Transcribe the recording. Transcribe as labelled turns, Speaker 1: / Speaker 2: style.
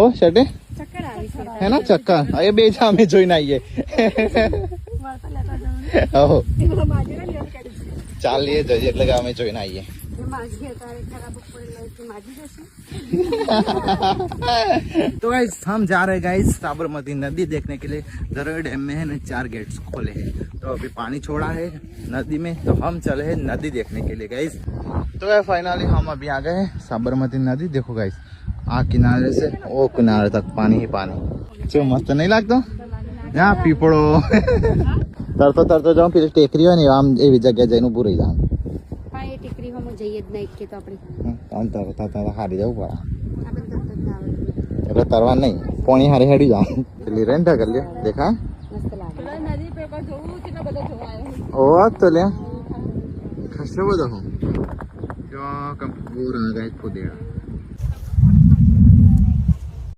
Speaker 1: ઓ શેટે
Speaker 2: ચક્કર આવી છે
Speaker 1: હે ને ચક્કર એ બે જ અમે જોઈને આવીએ
Speaker 2: વાર્તા લેતા જવાનું
Speaker 1: ઓહો
Speaker 2: એમાં માજીને લેવા કાઢી છે
Speaker 1: ચાલીએ જઈએ એટલે કે અમે જોઈને આવીએ
Speaker 2: એ માજી તારે ખરાબ પડેલા છે માજી જશે
Speaker 1: तो गाइस हम जा रहे हैं गाइस साबरमती नदी देखने के लिए। दरोई डैम में है ना 4 गेट्स खोले हैं, तो अभी पानी छोड़ा है नदी में, तो हम चले हैं नदी देखने के लिए गाइस। तो गाइस फाइनली हम अभी आ गए हैं साबरमती नदी। देखो गाइस आ किनारे से वो किनारे तक पानी ही पानी। जो मस्त नहीं लगता यहाँ पीपड़ो तरतो तरतो जाऊँ फिर टेकरी हो नहीं आम एवी जगह जઈને ઊભું રહી જાઉં।
Speaker 2: હા એ ટેકરીમાં જઈએ જ નહીં કે તો આપણે
Speaker 1: આમ તરતા હારી જવું પડે
Speaker 2: આપણે તરત જ આવડે
Speaker 1: એટલે તરવા નહીં પોણી હારી હેડી જાઉં પેલી રેન્ટ કરી લે દેખા
Speaker 2: મસ્ત લાગે નદી पे पर જોવું કેટલા બધા જોવા આવ્યો
Speaker 1: ओ तो ले खसे वो देखो क्या कम पूरा गाइस खुदेड़ा